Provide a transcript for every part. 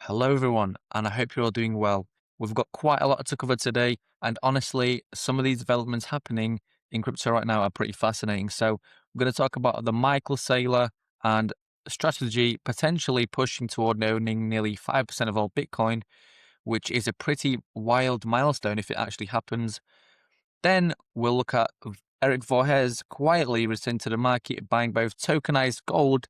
Hello, everyone, and I hope you're all doing well. We've got quite a lot to cover today, and honestly, some of these developments happening in crypto right now are pretty fascinating. So, we're going to talk about the Michael Saylor and strategy potentially pushing toward owning nearly 5% of all Bitcoin, which is a pretty wild milestone if it actually happens. Then we'll look at Erik Voorhees quietly return to the market, buying both tokenized gold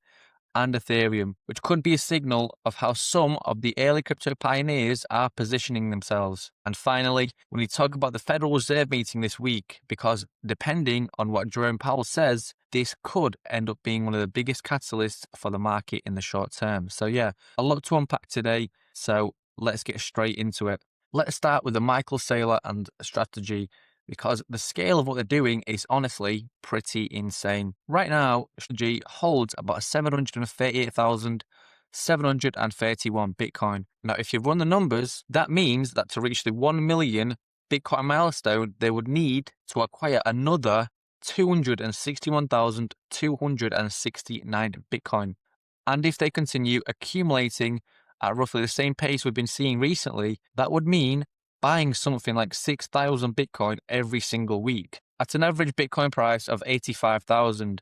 and Ethereum, which could be a signal of how some of the early crypto pioneers are positioning themselves. And finally, when we talk about the Federal Reserve meeting this week, because depending on what Jerome Powell says, this could end up being one of the biggest catalysts for the market in the short term. So yeah, a lot to unpack today. So let's get straight into it. Let's start with the Michael Saylor and strategy, because the scale of what they're doing is honestly pretty insane. Right now, strategy holds about 738,731 Bitcoin. Now, if you run the numbers, that means that to reach the 1 million Bitcoin milestone, they would need to acquire another 261,269 Bitcoin. And if they continue accumulating at roughly the same pace we've been seeing recently, that would mean buying something like 6,000 Bitcoin every single week at an average Bitcoin price of 85,000.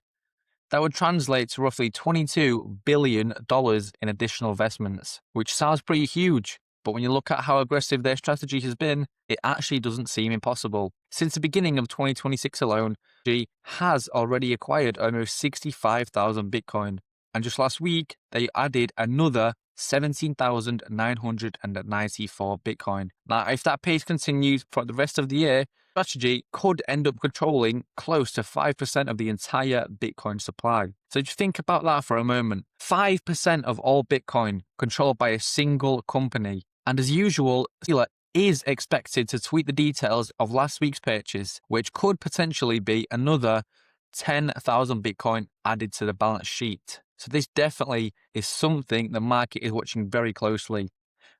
That would translate to roughly $22 billion in additional investments, which sounds pretty huge. But when you look at how aggressive their strategy has been, it actually doesn't seem impossible. Since the beginning of 2026 alone, G has already acquired almost 65,000 Bitcoin. And just last week, they added another 17,994 Bitcoin. Now, if that pace continues for the rest of the year, strategy could end up controlling close to 5% of the entire Bitcoin supply. So just think about that for a moment. 5% of all Bitcoin controlled by a single company. And as usual, Saylor is expected to tweet the details of last week's purchase, which could potentially be another 10,000 Bitcoin added to the balance sheet. So this definitely is something the market is watching very closely,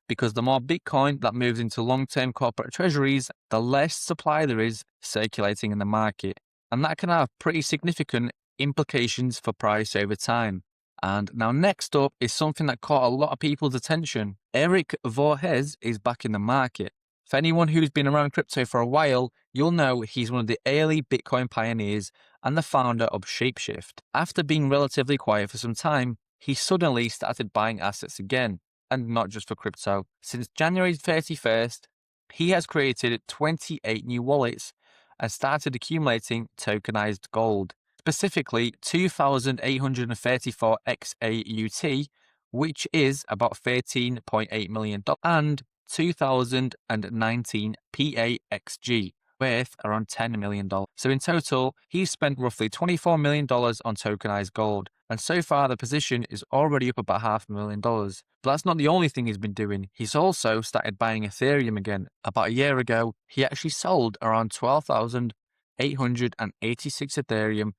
because the more Bitcoin that moves into long-term corporate treasuries, the less supply there is circulating in the market. And that can have pretty significant implications for price over time. And now next up is something that caught a lot of people's attention. Erik Voorhees is back in the market. For anyone who's been around crypto for a while, you'll know he's one of the early Bitcoin pioneers and the founder of Shapeshift. After being relatively quiet for some time, he suddenly started buying assets again, and not just for crypto. Since January 31st, he has created 28 new wallets and started accumulating tokenized gold, specifically 2,834 XAUT, which is about $13.8 million, and 2019 PAXG, worth around $10 million. So in total, he's spent roughly $24 million on tokenized gold. And so far, the position is already up about $500,000. But that's not the only thing he's been doing. He's also started buying Ethereum again. About a year ago, he actually sold around 12,886 Ethereum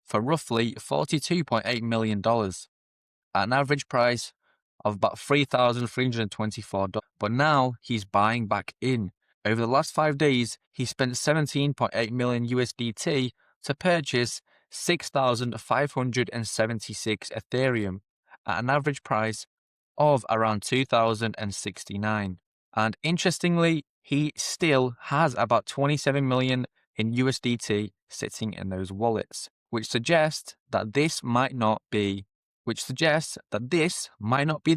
for roughly $42.8 million at an average price of about $3,324. But now he's buying back in. Over the last 5 days, he spent 17.8 million USDT to purchase 6,576 Ethereum at an average price of around 2,069. And interestingly, he still has about 27 million in USDT sitting in those wallets, which suggests that this might not be the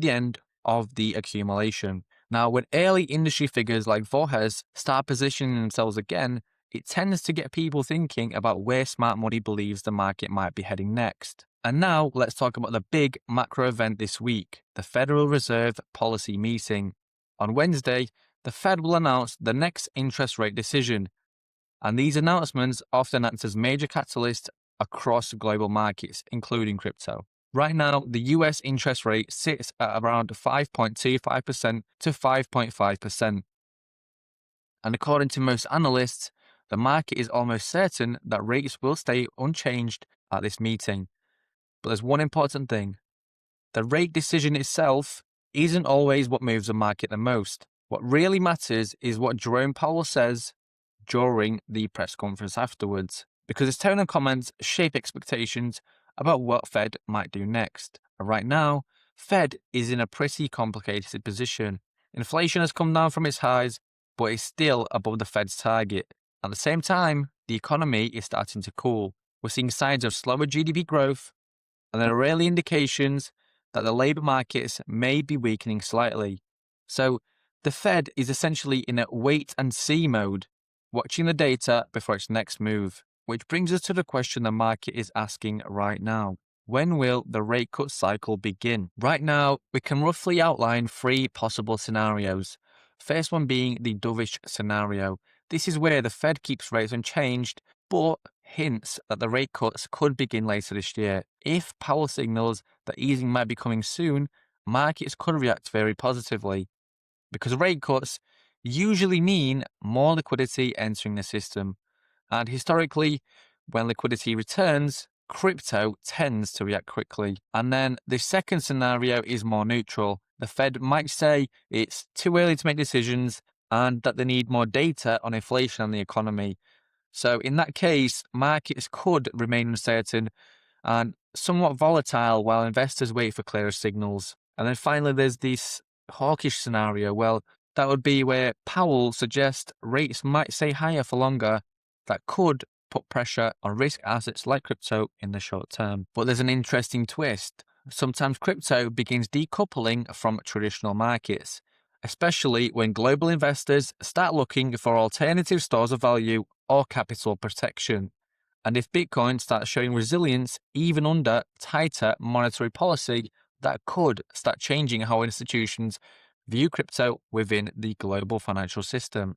end of the accumulation. Now, when early industry figures like Voorhees start positioning themselves again, it tends to get people thinking about where smart money believes the market might be heading next. And now let's talk about the big macro event this week, the Federal Reserve policy meeting. On Wednesday, the Fed will announce the next interest rate decision, and these announcements often act as major catalysts across global markets, including crypto. Right now, the US interest rate sits at around 5.25% to 5.5%. And according to most analysts, the market is almost certain that rates will stay unchanged at this meeting. But there's one important thing. The rate decision itself isn't always what moves the market the most. What really matters is what Jerome Powell says during the press conference afterwards, because his tone and comments shape expectations about what Fed might do next. Right now, Fed is in a pretty complicated position. Inflation has come down from its highs, but it's still above the Fed's target. At the same time, the economy is starting to cool. We're seeing signs of slower GDP growth, and there are early indications that the labour markets may be weakening slightly. So, the Fed is essentially in a wait and see mode, watching the data before its next move, which brings us to the question the market is asking right now. When will the rate cut cycle begin? Right now, we can roughly outline three possible scenarios. First one being the dovish scenario. This is where the Fed keeps rates unchanged, but hints that the rate cuts could begin later this year. If Powell signals that easing might be coming soon, markets could react very positively, because rate cuts usually mean more liquidity entering the system. And historically, when liquidity returns, crypto tends to react quickly. And then the second scenario is more neutral. The Fed might say it's too early to make decisions and that they need more data on inflation and the economy. So in that case, markets could remain uncertain and somewhat volatile while investors wait for clearer signals. And then finally, there's this hawkish scenario. Well, that would be where Powell suggests rates might stay higher for longer. That could put pressure on risk assets like crypto in the short term. But there's an interesting twist. Sometimes crypto begins decoupling from traditional markets, especially when global investors start looking for alternative stores of value or capital protection. And if Bitcoin starts showing resilience even under tighter monetary policy, that could start changing how institutions view crypto within the global financial system.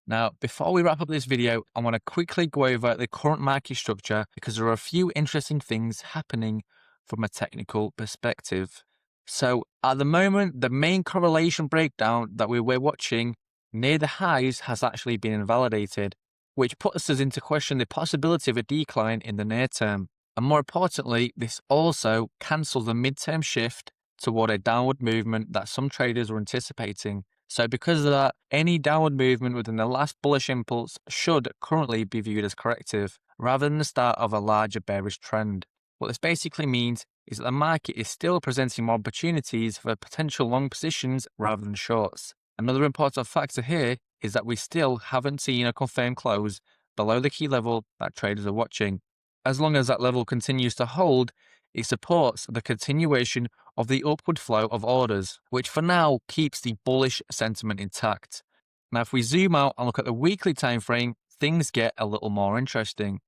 Now, before we wrap up this video, I want to quickly go over the current market structure because there are a few interesting things happening from a technical perspective. So, at the moment, the main correlation breakdown that we were watching near the highs has actually been invalidated, which puts us into question the possibility of a decline in the near term. And more importantly, this also cancels the midterm shift toward a downward movement that some traders were anticipating. So because of that, any downward movement within the last bullish impulse should currently be viewed as corrective, rather than the start of a larger bearish trend. What this basically means is that the market is still presenting more opportunities for potential long positions rather than shorts. Another important factor here is that we still haven't seen a confirmed close below the key level that traders are watching. As long as that level continues to hold, it supports the continuation of the upward flow of orders, which for now keeps the bullish sentiment intact. Now, if we zoom out and look at the weekly time frame, things get a little more interesting.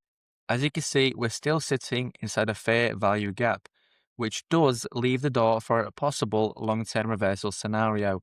As you can see, we're still sitting inside a fair value gap, which does leave the door for a possible long-term reversal scenario.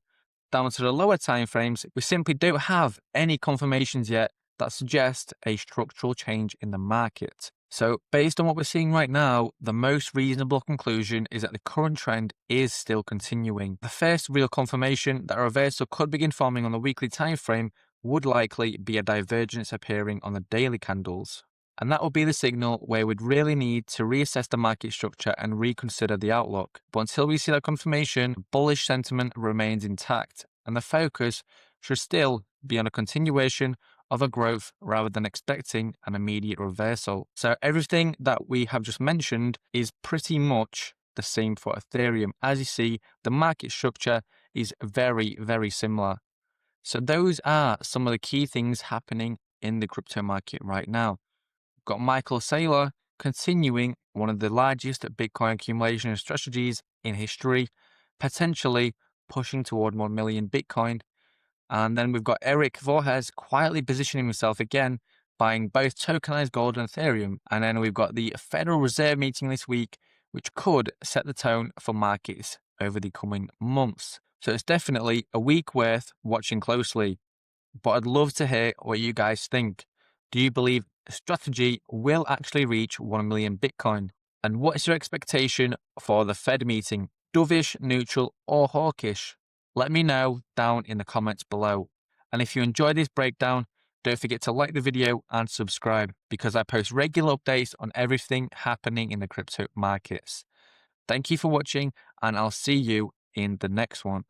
Down to the lower time frames, we simply don't have any confirmations yet that suggest a structural change in the market. So based on what we're seeing right now, the most reasonable conclusion is that the current trend is still continuing. The first real confirmation that a reversal could begin forming on the weekly time frame would likely be a divergence appearing on the daily candles. And that would be the signal where we'd really need to reassess the market structure and reconsider the outlook. But until we see that confirmation, bullish sentiment remains intact, and the focus should still be on a continuation of a growth rather than expecting an immediate reversal. So everything that we have just mentioned is pretty much the same for Ethereum. As you see, the market structure is very, very similar. So those are some of the key things happening in the crypto market right now. We've got Michael Saylor continuing one of the largest Bitcoin accumulation strategies in history, potentially pushing toward 1 million Bitcoin. And then we've got Erik Voorhees quietly positioning himself again, buying both tokenized gold and Ethereum. And then we've got the Federal Reserve meeting this week, which could set the tone for markets over the coming months. So it's definitely a week worth watching closely. But I'd love to hear what you guys think. Do you believe the strategy will actually reach 1 million Bitcoin? And what is your expectation for the Fed meeting? Dovish, neutral, or hawkish? Let me know down in the comments below. And if you enjoyed this breakdown, don't forget to like the video and subscribe, because I post regular updates on everything happening in the crypto markets. Thank you for watching, and I'll see you in the next one.